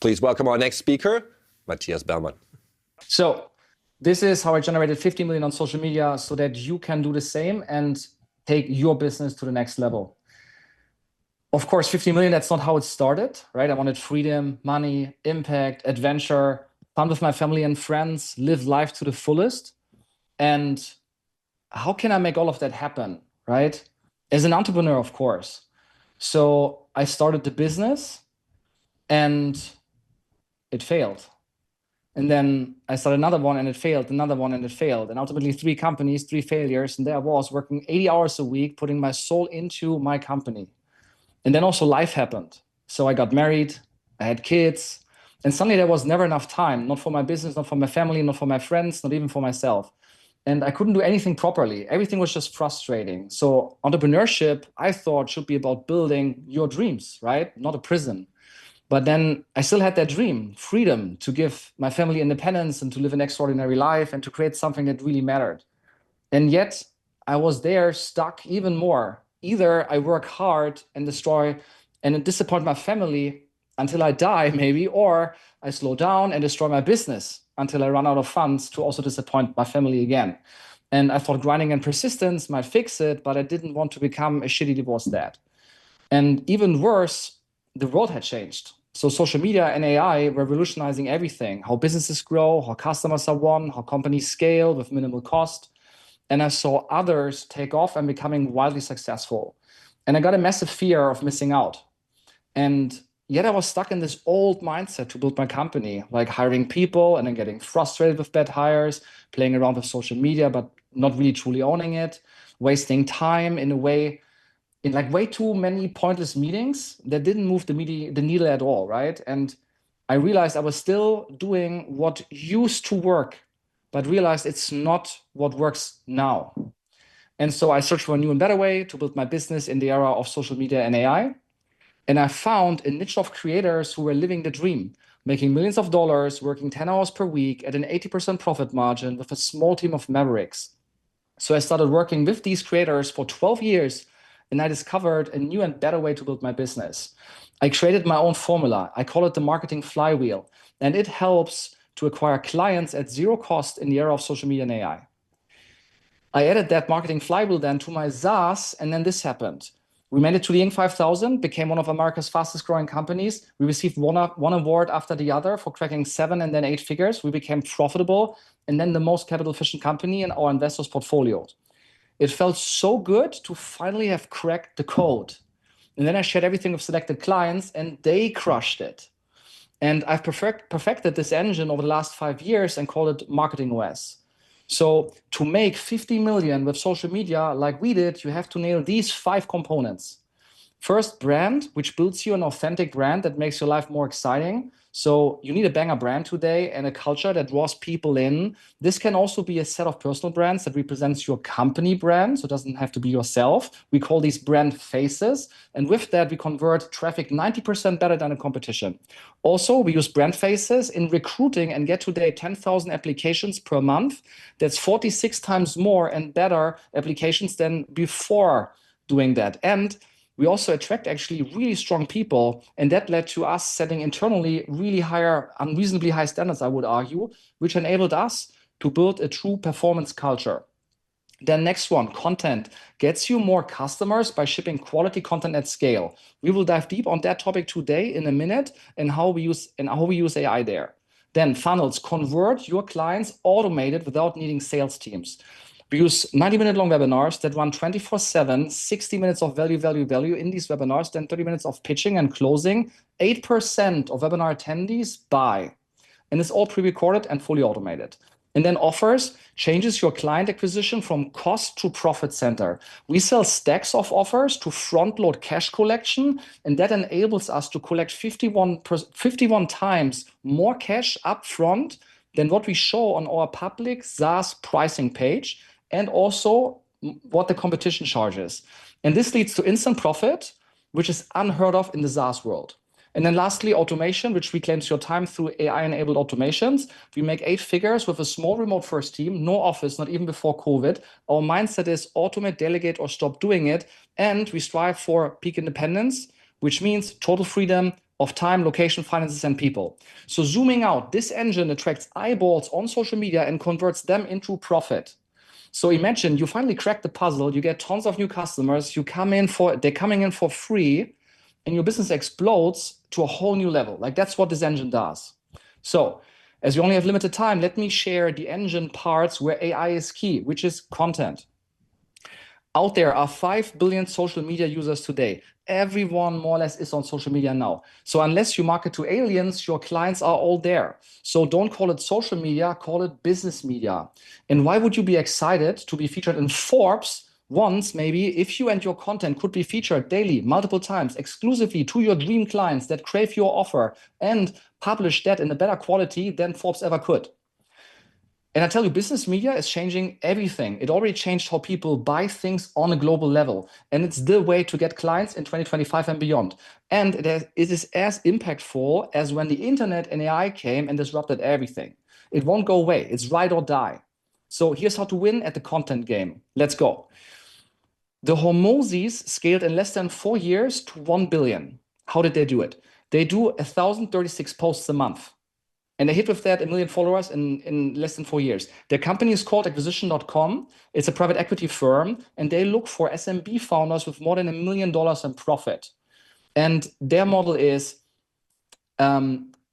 Please welcome our next speaker, Matthias Bellmann. So this is how I generated 50 million on social media so that you can do the same and take your business to the next level. Of course, 50 million, that's not how it started, right? I wanted freedom, money, impact, adventure, fun with my family and friends, live life to the fullest. And how can I make all of that happen, right? As an entrepreneur, of course. So I started the business and it failed. And then I started another one and it failed, another one and it failed. And ultimately 3 companies, 3 failures. And there I was working 80 hours a week, putting my soul into my company. And then also life happened. So I got married, I had kids, and suddenly there was never enough time, not for my business, not for my family, not for my friends, not even for myself. And I couldn't do anything properly. Everything was just frustrating. So entrepreneurship, I thought, should be about building your dreams, right? Not a prison. But then I still had that dream, freedom to give my family independence and to live an extraordinary life and to create something that really mattered. And yet I was there stuck even more. Either I work hard and destroy and disappoint my family until I die, maybe, or I slow down and destroy my business until I run out of funds to also disappoint my family again. And I thought grinding and persistence might fix it, but I didn't want to become a shitty divorced dad. And even worse, the world had changed. So social media and AI revolutionizing everything, how businesses grow, how customers are won, how companies scale with minimal cost. And I saw others take off and becoming wildly successful. And I got a massive fear of missing out. And yet I was stuck in this old mindset to build my company, like hiring people and then getting frustrated with bad hires, playing around with social media, but not really truly owning it, wasting time in a way, in like way too many pointless meetings that didn't move the needle at all, right? And I realized I was still doing what used to work, but realized it's not what works now. And so I searched for a new and better way to build my business in the era of social media and AI. And I found a niche of creators who were living the dream, making millions of dollars, working 10 hours per week at an 80% profit margin with a small team of mavericks. So I started working with these creators for 12 years, and I discovered a new and better way to build my business. I created my own formula. I call it the marketing flywheel, and it helps to acquire clients at 0 cost in the era of social media and AI. I added that marketing flywheel then to my SaaS, and then this happened. We made it to the Inc. 5000, became one of America's fastest growing companies. We received one award after the other for cracking 7 and then 8 figures. We became profitable and then the most capital efficient company in our investors' portfolios. It felt so good to finally have cracked the code. And then I shared everything with selected clients and they crushed it. And I've perfected this engine over the last 5 years and called it Marketing OS. So to make 50 million with social media like we did, you have to nail these 5 components. First, brand, which builds you an authentic brand that makes your life more exciting. So you need a banger brand today and a culture that draws people in. This can also be a set of personal brands that represents your company brand. So it doesn't have to be yourself. We call these brand faces. And with that, we convert traffic 90% better than the competition. Also, we use brand faces in recruiting and get today 10,000 applications per month. That's 46 times more and better applications than before doing that. And we also attract actually really strong people. And that led to us setting internally really higher, unreasonably high standards, I would argue, which enabled us to build a true performance culture. Then next one, content gets you more customers by shipping quality content at scale. We will dive deep on that topic today in a minute and how we use AI there. Then funnels convert your clients automated without needing sales teams. We use 90-minute long webinars that run 24/7, 60 minutes of value in these webinars, then 30 minutes of pitching and closing. 8% of webinar attendees buy. And it's all pre-recorded and fully automated. And then offers changes your client acquisition from cost to profit center. We sell stacks of offers to front load cash collection, and that enables us to collect 51 times more cash up front than what we show on our public SaaS pricing page, and also what the competition charges. And this leads to instant profit, which is unheard of in the SaaS world. And then lastly, automation, which reclaims your time through AI-enabled automations. We make 8 figures with a small remote first team, no office, not even before COVID. Our mindset is automate, delegate, or stop doing it. And we strive for peak independence, which means total freedom, of time, location, finances, and people. So zooming out, this engine attracts eyeballs on social media and converts them into profit. So imagine you finally crack the puzzle, you get tons of new customers, they're coming in for free, and your business explodes to a whole new level. Like that's what this engine does. So as we only have limited time, let me share the engine parts where AI is key, which is content. Out there are 5 billion social media users today. Everyone more or less is on social media now. So unless you market to aliens, your clients are all there. So don't call it social media, call it business media. And why would you be excited to be featured in Forbes once, maybe, if you and your content could be featured daily, multiple times, exclusively to your dream clients that crave your offer and publish that in a better quality than Forbes ever could? And I tell you, business media is changing everything. It already changed how people buy things on a global level. And it's the way to get clients in 2025 and beyond. And it is as impactful as when the internet and AI came and disrupted everything. It won't go away. It's ride or die. So here's how to win at the content game. Let's go. The Hormozis scaled in less than 4 years to 1 billion. How did they do it? They do 1,036 posts a month. And they hit with that 1 million followers in less than 4 years. Their company is called Acquisition.com. It's a private equity firm, and they look for SMB founders with more than $1 million in profit. And their model is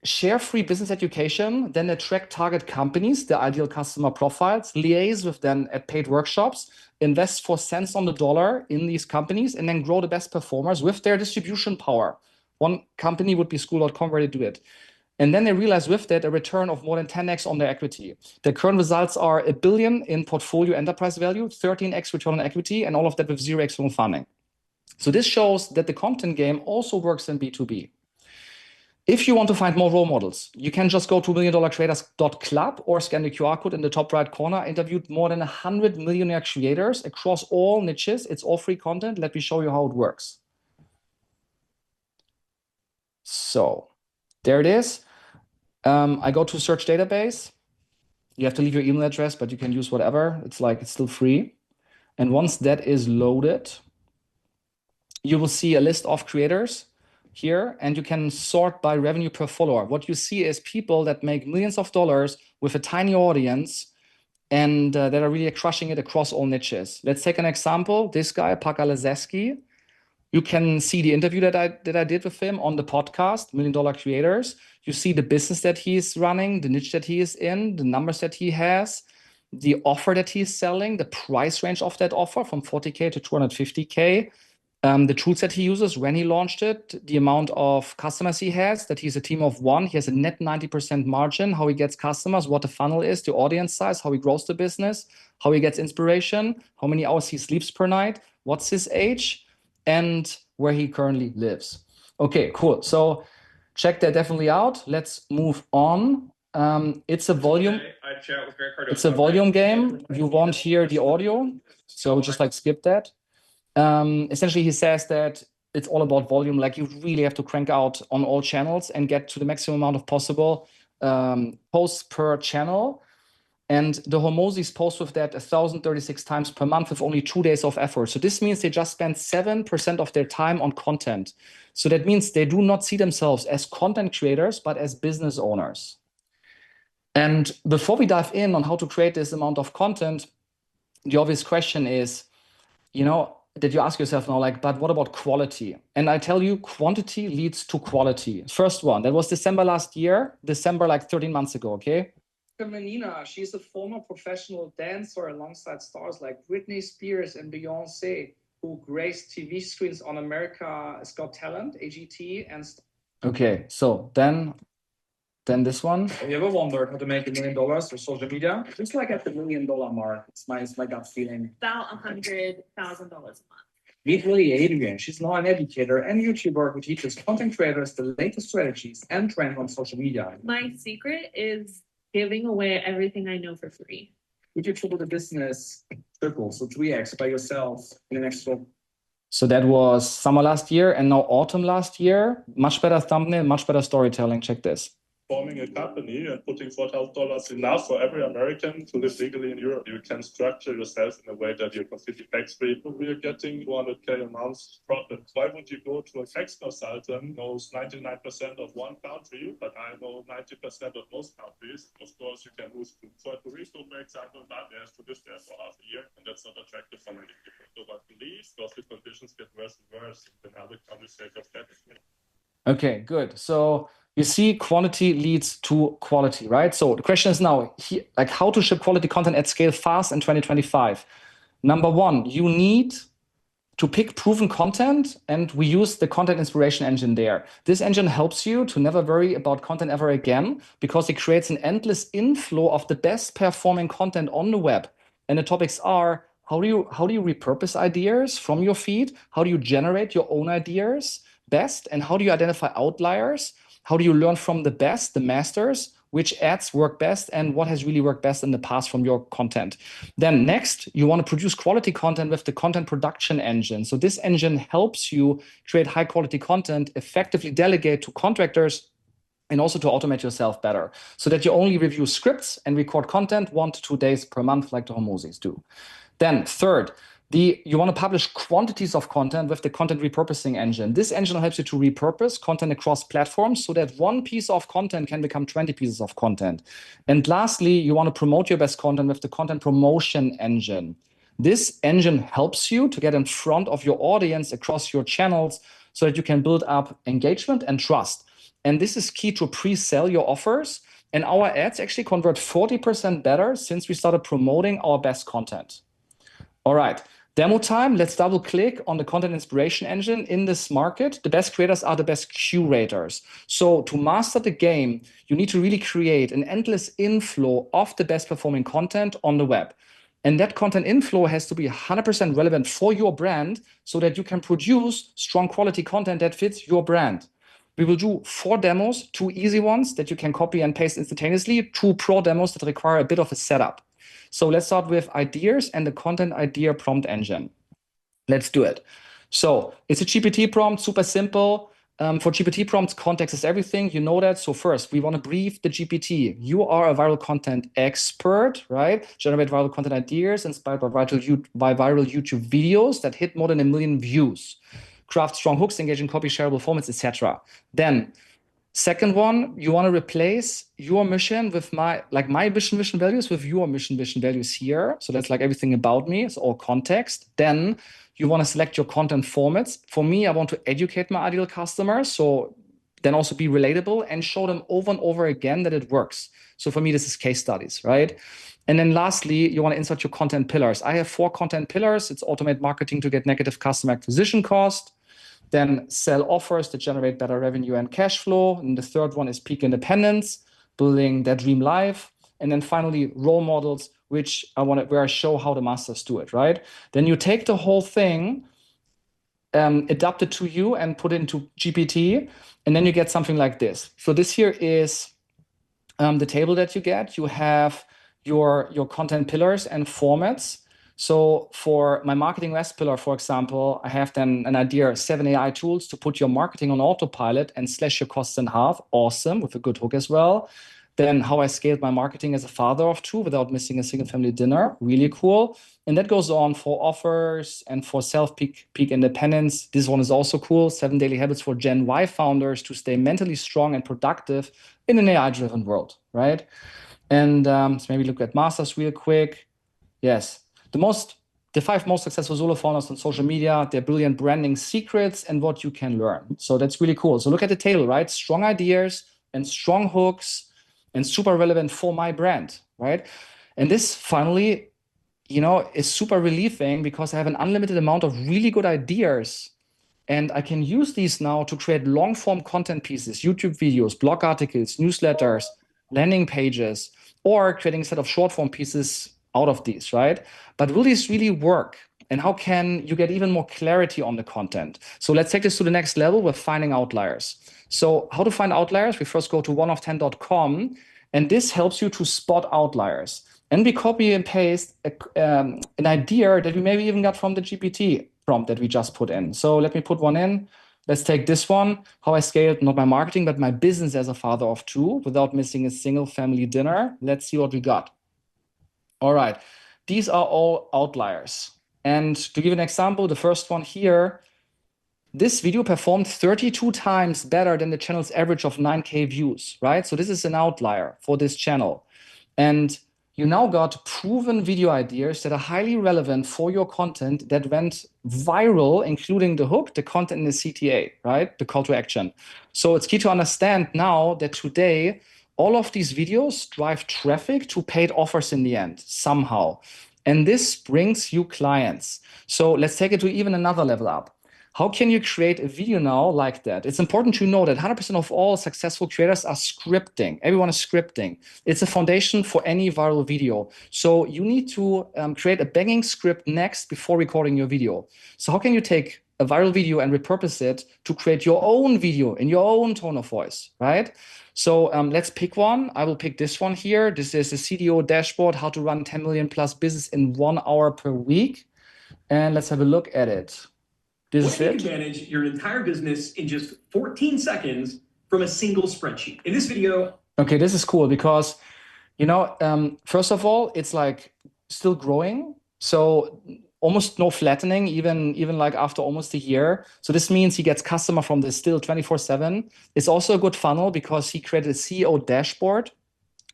share free business education, then attract target companies, the ideal customer profiles, liaise with them at paid workshops, invest for cents on the dollar in these companies, and then grow the best performers with their distribution power. One company would be School.com, where they do it. And then they realize with that a return of more than 10x on their equity. Their current results are $1 billion in portfolio enterprise value, 13x return on equity, and all of that with 0 external funding. So this shows that the content game also works in B2B. If you want to find more role models, you can just go to milliondollarcreators.club or scan the QR code in the top right corner. Interviewed more than 100 millionaire creators across all niches. It's all free content. Let me show you how it works. So there it is. I go to search database. You have to leave your email address, but you can use whatever. It's still free. And once that is loaded, you will see a list of creators here, and you can sort by revenue per follower. What you see is people that make millions of dollars with a tiny audience and that are really crushing it across all niches. Let's take an example. This guy, Paka Lezeski. You can see the interview that I did with him on the podcast, $1 Million Creators. You see the business that he's running, the niche that he is in, the numbers that he has, the offer that he's selling, the price range of that offer from 40K to 250K, the tools that he uses when he launched it, the amount of customers he has, that he's a team of one. He has a net 90% margin, how he gets customers, what the funnel is, the audience size, how he grows the business, how he gets inspiration, how many hours he sleeps per night, what's his age, and where he currently lives. Okay, cool. So check that definitely out. Let's move on. It's a volume. It's a volume game. You won't hear the audio, so just skip that. Essentially, he says that it's all about volume. Like you really have to crank out on all channels and get to the maximum amount of possible posts per channel. And the Hormozis post with that 1,036 times per month with only 2 days of effort. So this means they just spend 7% of their time on content. So that means they do not see themselves as content creators, but as business owners. And before we dive in on how to create this amount of content, the obvious question is, that you ask yourself now, but what about quality? And I tell you, quantity leads to quality. First one, that was December last year, 13 months ago, okay? Menina, she's a former professional dancer alongside stars like Britney Spears and Beyonce, who graced TV screens on America's Got Talent, AGT, and... Okay, so then this one. Have you ever wondered how to make $1 million for social media? Just at the $1 million mark. It's my gut feeling. About $100,000 a month. Meet Lily Adrian. She's now an educator and YouTuber who teaches content creators the latest strategies and trends on social media. My secret is giving away everything I know for free. Would you triple the business, so 3x by yourself in the next 12? So that was summer last year and now autumn last year. Much better thumbnail, much better storytelling. Check this. forming a company and putting $4,000 enough for every American to live legally in Europe. You can structure yourself in a way that you're completely tax-free. We're getting 200K a month profit. Why would you go to a tax consultant who knows 99% of one country, but I know 90% of most countries? Of course, you can move to Puerto Rico, for example, but they have to live there for half a year, and that's not attractive for many people. So, but please, because the conditions get worse and worse in other countries, they have tax. Okay, good. So you see quantity leads to quality, right? So the question is now, like how to ship quality content at scale fast in 2025. Number one, you need to pick proven content, and we use the content inspiration engine there. This engine helps you to never worry about content ever again because it creates an endless inflow of the best performing content on the web. And the topics are, how do you repurpose ideas from your feed? How do you generate your own ideas best? And how do you identify outliers? How do you learn from the best, the masters, which ads work best and what has really worked best in the past from your content? Then next, you want to produce quality content with the content production engine. So this engine helps you create high quality content, effectively delegate to contractors, and also to automate yourself better so that you only review scripts and record content 1 to 2 days per month like the Hormozis do. Then third, you want to publish quantities of content with the content repurposing engine. This engine helps you to repurpose content across platforms so that one piece of content can become 20 pieces of content. And lastly, you want to promote your best content with the content promotion engine. This engine helps you to get in front of your audience across your channels so that you can build up engagement and trust. And this is key to pre-sell your offers. And our ads actually convert 40% better since we started promoting our best content. All right. Demo time, let's double click on the content inspiration engine. In this market, the best creators are the best curators. So to master the game, you need to really create an endless inflow of the best performing content on the web. And that content inflow has to be 100% relevant for your brand so that you can produce strong quality content that fits your brand. We will do 4 demos, 2 easy ones that you can copy and paste instantaneously, 2 pro demos that require a bit of a setup. So let's start with ideas and the content idea prompt engine. Let's do it. So it's a GPT prompt, super simple. For GPT prompts, context is everything. You know that. So first, we want to brief the GPT. You are a viral content expert, right? Generate viral content ideas inspired by viral YouTube videos that hit more than 1 million views. Craft strong hooks, engaging copy, shareable formats, etc. Then second one, you want to replace your mission with my mission values with your mission values here. So that's like everything about me. It's all context. Then you want to select your content formats. For me, I want to educate my ideal customers. So then also be relatable and show them over and over again that it works. So for me, this is case studies, right? And then lastly, you want to insert your content pillars. I have 4 content pillars. It's automate marketing to get negative customer acquisition cost. Then sell offers that generate better revenue and cash flow. And the third one is peak independence, building their dream life. And then finally, role models, where I show how the masters do it, right? Then you take the whole thing, adapt it to you and put it into GPT, and then you get something like this. So this here is the table that you get. You have your content pillars and formats. So for my marketing West pillar, for example, I have then an idea, 7 AI tools to put your marketing on autopilot and slash your costs in half. Awesome, with a good hook as well. Then how I scaled my marketing as a father of 2 without missing a single family dinner. Really cool. And that goes on for offers and for self-peak independence. This one is also cool. 7 daily habits for Gen Y founders to stay mentally strong and productive in an AI-driven world, right? And so maybe look at masters real quick. Yes. The 5 most successful solo founders on social media, their brilliant branding secrets, and what you can learn. So that's really cool. So look at the table, right? Strong ideas and strong hooks and super relevant for my brand, right? And this finally, is super relieving because I have an unlimited amount of really good ideas. And I can use these now to create long form content pieces, YouTube videos, blog articles, newsletters, landing pages, or creating a set of short form pieces out of these, right? But will these really work? And how can you get even more clarity on the content? So let's take this to the next level with finding outliers. So how to find outliers? We first go to oneof10.com, and this helps you to spot outliers. And we copy and paste an idea that we maybe even got from the GPT prompt that we just put in. So let me put one in. Let's take this one, how I scaled not my marketing, but my business as a father of two without missing a single family dinner. Let's see what we got. All right, these are all outliers. And to give an example, the first one here, this video performed 32 times better than the channel's average of 9K views, right? So this is an outlier for this channel. And you now got proven video ideas that are highly relevant for your content that went viral, including the hook, the content in the CTA, right? The call to action. So it's key to understand now that today, all of these videos drive traffic to paid offers in the end, somehow. And this brings you clients. So let's take it to even another level up. How can you create a video now like that? It's important to know that 100% of all successful creators are scripting. Everyone is scripting. It's a foundation for any viral video. So you need to create a banging script next before recording your video. So how can you take a viral video and repurpose it to create your own video in your own tone of voice, right? So let's pick one. I will pick this one here. This is a CDO dashboard, how to run 10 million plus business in 1 hour per week. And let's have a look at it. This is it. Manage your entire business in just 14 seconds from a single spreadsheet. In this video. Okay, this is cool because, you know, first of all, it's like still growing. So almost no flattening, even like after almost a year. So this means he gets customer from this still 24/7. It's also a good funnel because he created a CEO dashboard,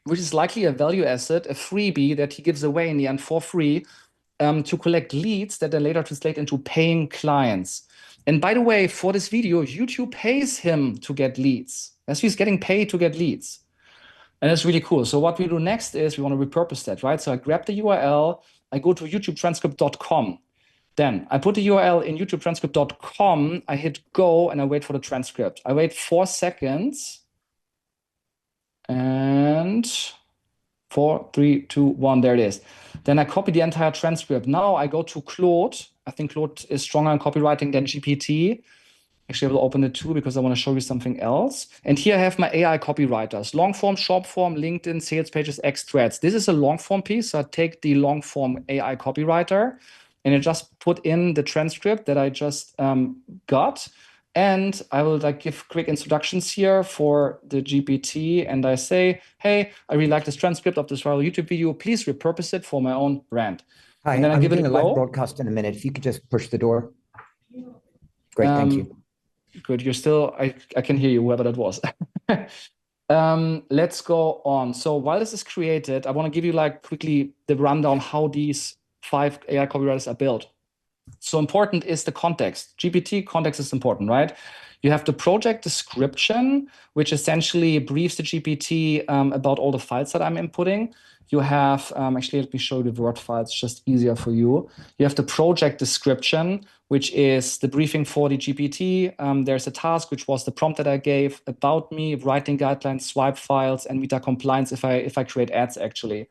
which is likely a value asset, a freebie that he gives away in the end for free. To collect leads that then later translate into paying clients. And by the way, for this video, YouTube pays him to get leads. As he's getting paid to get leads. And it's really cool. So what we do next is we want to repurpose that, right? So I grab the URL, I go to youtubetranscript.com. Then I put the URL in youtubetranscript.com, I hit go, and I wait for the transcript. I wait 4 seconds. And 4, 3, 2, 1, there it is. Then I copy the entire transcript. Now I go to Claude. I think Claude is stronger in copywriting than GPT. Actually, I will open it too because I want to show you something else. And here I have my AI copywriters. Long form, short form, LinkedIn, sales pages, X threads. This is a long form piece. So I take the long form AI copywriter and I just put in the transcript that I just got. And I will like give quick introductions here for the GPT. And I say, hey, I really like this transcript of this viral YouTube video. Please repurpose it for my own brand. Hi, and then I'm give it doing a a live go. broadcast in a minute. If you could just push the door. Great, thank you. Good, you're still, I can hear you, whoever that was. Let's go on. So while this is created, I want to give you like quickly the rundown how these 5 AI copywriters are built. So important is the context. GPT context is important, right? You have the project description, which essentially briefs the GPT about all the files that I'm inputting. You have, actually, let me show you the Word files, just easier for you. You have the project description, which is the briefing for the GPT. There's a task, which was the prompt that I gave, about me, writing guidelines, swipe files, and Meta compliance if I create ads, actually.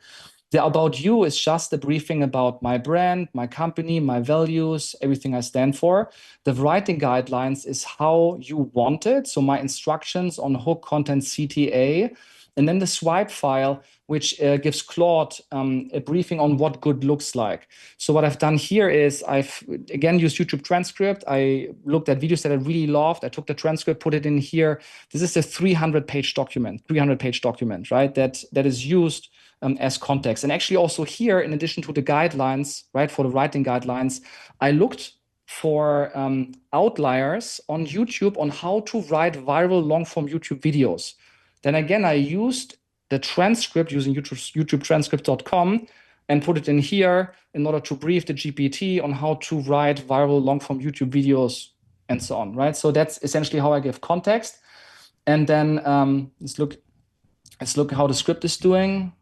The about you is just the briefing about my brand, my company, my values, everything I stand for. The writing guidelines is how you want it. So my instructions on hook, content, CTA. And then the swipe file, which gives Claude a briefing on what good looks like. So what I've done here is I've, again, used YouTube transcript. I looked at videos that I really loved. I took the transcript, put it in here. This is a 300-page document, right? That is used as context. And actually also here, in addition to the guidelines, right, for the writing guidelines, I looked for outliers on YouTube on how to write viral long-form YouTube videos. Then again, I used the transcript using YouTubetranscript.com and put it in here in order to brief the GPT on how to write viral long-form YouTube videos and so on, right? So that's essentially how I give context. And then let's look how the script is doing.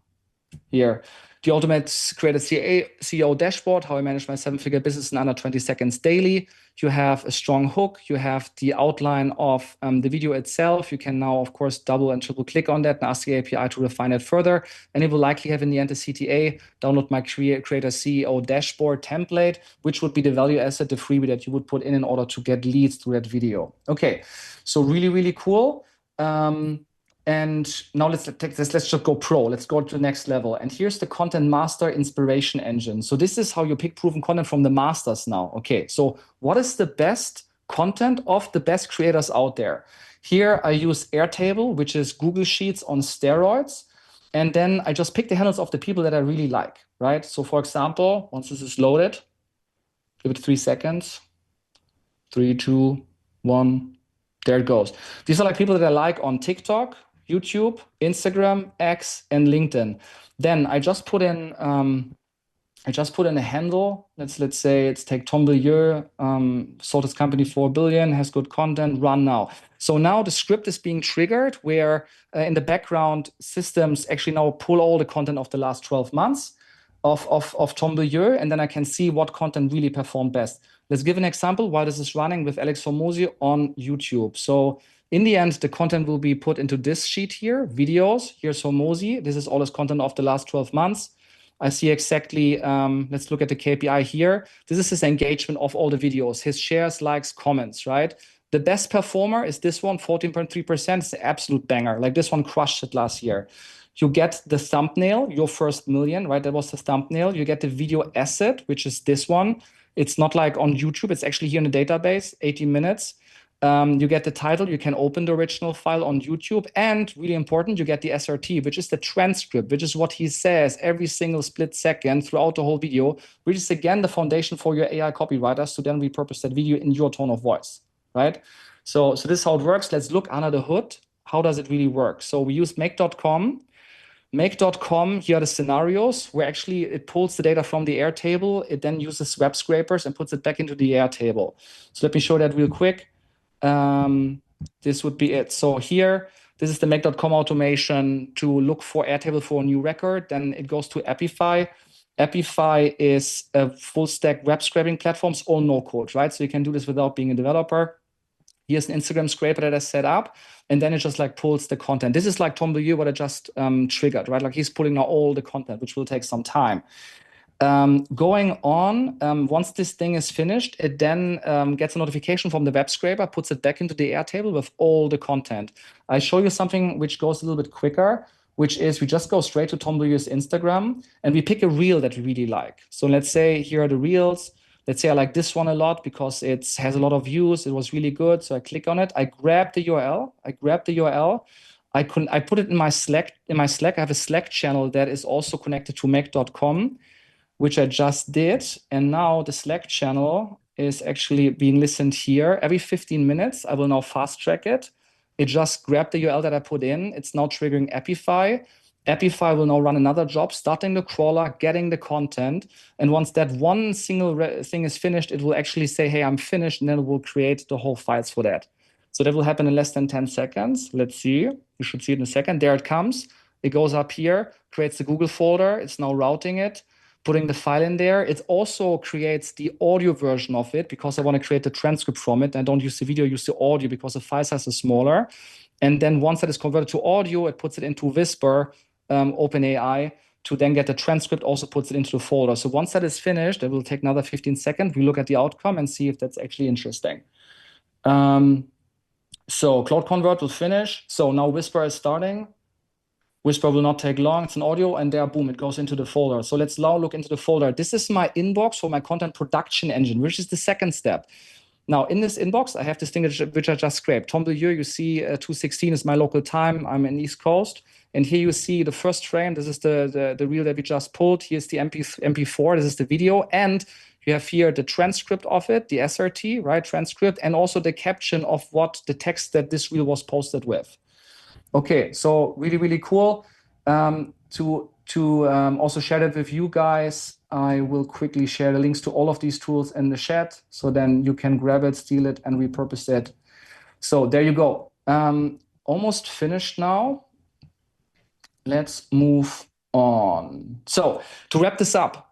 Here, the ultimate created CEO dashboard, how I manage my 7-figure business in under 20 seconds daily. You have a strong hook. You have the outline of the video itself. You can now, of course, double and triple click on that and ask the API to refine it further. And it will likely have in the end a CTA. Download my creator CEO dashboard template, which would be the value asset, the freebie that you would put in order to get leads to that video. Okay, so really, really cool. And now let's just go pro. Let's go to the next level. And here's the Content Master Inspiration Engine. So this is how you pick proven content from the masters now. Okay, so what is the best content of the best creators out there. Here I use Airtable, which is Google Sheets on steroids. And then I just pick the handles of the people that I really like, right? So for example, once this is loaded, give it 3 seconds. 3, 2, 1, there it goes. These are like people that I like on TikTok, YouTube, Instagram, X, and LinkedIn. Then I just put in a handle. Let's say it's take Tom Bilieu, sold his company for $1 billion, has good content, run now. So now the script is being triggered where in the background systems actually now pull all the content of the last 12 months of Tom Bilieu, and then I can see what content really performed best. Let's give an example while this is running with Alex Hormozi on YouTube. So in the end, the content will be put into this sheet here, videos. Here's Hormozi. This is all his content of the last 12 months. I see exactly, let's look at the KPI here. This is his engagement of all the videos, his shares, likes, comments, right? The best performer is this one, 14.3%. It's an absolute banger. Like this one crushed it last year. You get the thumbnail, your first million, right? That was the thumbnail. You get the video asset, which is this one. It's not like on YouTube. It's actually here in the database, 80 minutes. You get the title. You can open the original file on YouTube. And really important, you get the SRT, which is the transcript, which is what he says every single split second throughout the whole video, which is, again, the foundation for your AI copywriters to then repurpose that video in your tone of voice, right? So this is how it works. Let's look under the hood. How does it really work? So we use Make.com. Make.com, here are the scenarios where actually it pulls the data from the Airtable. It then uses web scrapers and puts it back into the Airtable. So let me show that real quick. This would be it. So here, this is the Make.com automation to look for Airtable for a new record. Then it goes to Epify. Epify is a full stack web scraping platform, all no code, right? So you can do this without being a developer. Here's an Instagram scraper that I set up, and then it just like pulls the content. This is like Tom Bilieu, what I just triggered, right? Like he's pulling now all the content, which will take some time. Going on, once this thing is finished, it then gets a notification from the web scraper, puts it back into the Airtable with all the content. I show you something which goes a little bit quicker, which is we just go straight to Tom Bilieu's Instagram and we pick a reel that we really like. So let's say here are the reels. Let's say I like this one a lot because it has a lot of views. It was really good. So I click on it. I grab the URL. I put it in my Slack. I have a Slack channel that is also connected to Make.com, which I just did. And now the Slack channel is actually being listened here. Every 15 minutes, I will now fast track it. It just grabbed the URL that I put in. It's now triggering Epify. Epify will now run another job, starting the crawler, getting the content. And once that one single thing is finished, it will actually say, hey, I'm finished. And then it will create the whole files for that. So that will happen in less than 10 seconds. Let's see. You should see it in a second. There it comes. It goes up here, creates the Google folder. It's now routing it, putting the file in there. It also creates the audio version of it because I want to create the transcript from it. I don't use the video, use the audio because the file size is smaller. And then once that is converted to audio, it puts it into Whisper, OpenAI, to then get the transcript, also puts it into the folder. So once that is finished, it will take another 15 seconds. We look at the outcome and see if that's actually interesting. So Cloud Convert will finish. So now Whisper is starting. Whisper will not take long. It's an audio, and there, boom, it goes into the folder. So let's now look into the folder. This is my inbox for my content production engine, which is the second step. Now, in this inbox, I have this thing which I just scraped. Tom Bilieu, you see 2:16 is my local time. I'm in East Coast. And here you see the first frame. This is the reel that we just pulled. Here's the MP4. This is the video. And you have here the transcript of it, the SRT, right? Transcript, and also the caption of what the text that this reel was posted with. Okay, so really, really cool. To also share that with you guys, I will quickly share the links to all of these tools in the chat, so then you can grab it, steal it, and repurpose it. So there you go. Almost finished now. Let's move on. So to wrap this up,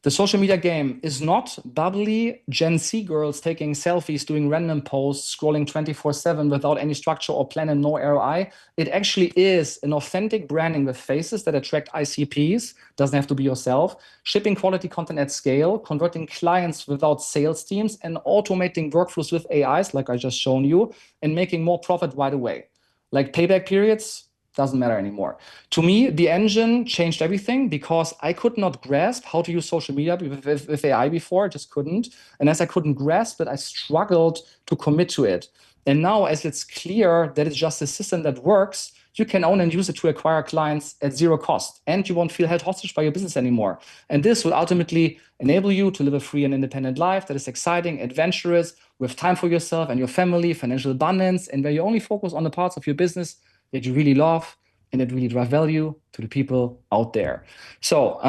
the social media game is not bubbly Gen Z girls taking selfies, doing random posts, scrolling 24/7 without any structure or plan and no ROI. It actually is an authentic branding with faces that attract ICPs, doesn't have to be yourself, shipping quality content at scale, converting clients without sales teams, and automating workflows with AIs, like I just shown you, and making more profit right away. Like payback periods, Doesn't matter anymore. To me, the engine changed everything because I could not grasp how to use social media with AI before. I just couldn't. And as I couldn't grasp it, I struggled to commit to it. And now, as it's clear that it's just a system that works, you can own and use it to acquire clients at zero cost. And you won't feel held hostage by your business anymore. And this will ultimately enable you to live a free and independent life that is exciting, adventurous, with time for yourself and your family, financial abundance, and where you only focus on the parts of your business that you really love and that really drive value to the people out there. So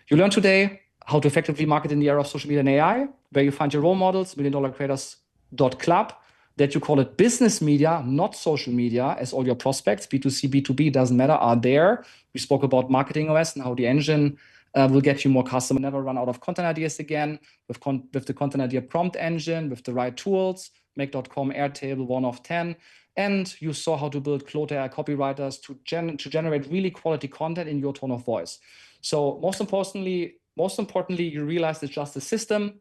you learned today how to effectively market in the era of social media and AI, where you find your role models, milliondollarcreators.club, that you call it business media, not social media, as all your prospects, B2C, B2B, doesn't matter, are there. We spoke about Marketing OS and how the engine will get you more customers. Never run out of content ideas again with the content idea prompt engine, with the right tools, Make.com Airtable 1 of 10. And you saw how to build Claude AI copywriters to generate really quality content in your tone of voice. So most importantly, you realize it's just a system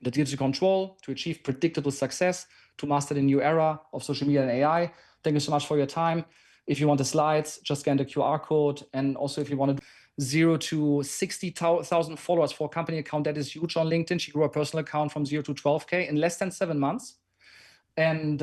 that gives you control to achieve predictable success, to master the new era of social media and AI. Thank you so much for your time. If you want the slides, just scan the QR code. And also if you want to 0 to 60,000 followers for a company account, that is huge on LinkedIn. She grew a personal account from 0 to 12K in less than 7 months. And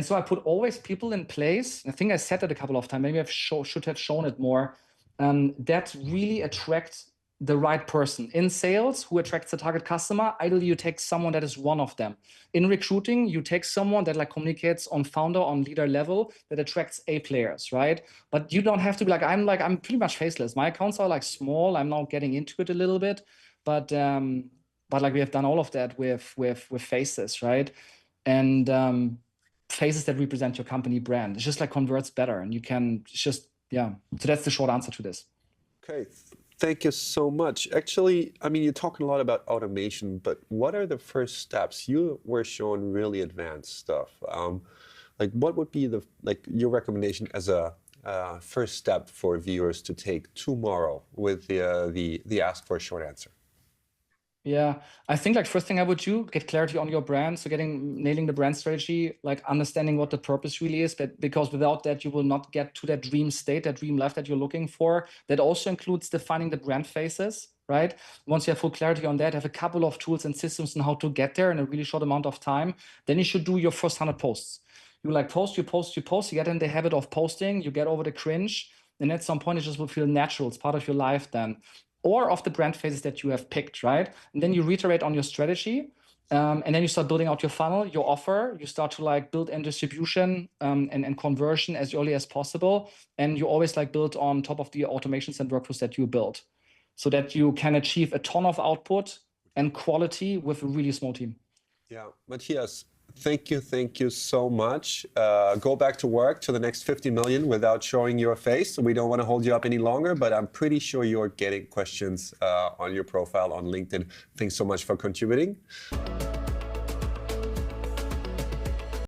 so I put always people in place. I think I said that a couple of times. Maybe I should have shown it more. That really attracts the right person. In sales, who attracts the target customer? Ideally, you take someone that is one of them. In recruiting, you take someone that communicates on founder, on leader level, that attracts A players, right? But you don't have to be I'm pretty much faceless. My accounts are small. I'm now getting into it a little bit, but we have done all of that with faces, right? And faces that represent your company brand. It's just converts better, and you can So that's the short answer to this. Okay. Thank you so much. Actually, I mean, you're talking a lot about automation, but what are the first steps? You were showing really advanced stuff. What would be your recommendation as a first step for viewers to take tomorrow with the ask for a short answer? Yeah, I think first thing I would do, get clarity on your brand. So nailing the brand strategy, understanding what the purpose really is, because without that, you will not get to that dream state, that dream life that you're looking for. That also includes defining the brand faces, right? Once you have full clarity on that, have a couple of tools and systems on how to get there in a really short amount of time, then you should do your first 100 posts. You post, you get in the habit of posting, you get over the cringe, and at some point it just will feel natural. It's part of your life then. Or of the brand phases that you have picked, right? And then you reiterate on your strategy, and then you start building out your funnel, your offer. You start to build in distribution and conversion as early as possible. And you always build on top of the automations and workflows that you build, so that you can achieve a ton of output and quality with a really small team. Yeah, Matthias, thank you so much. Go back to work to the next 50 million without showing your face. We don't want to hold you up any longer, but I'm pretty sure you're getting questions on your profile on LinkedIn. Thanks so much for contributing.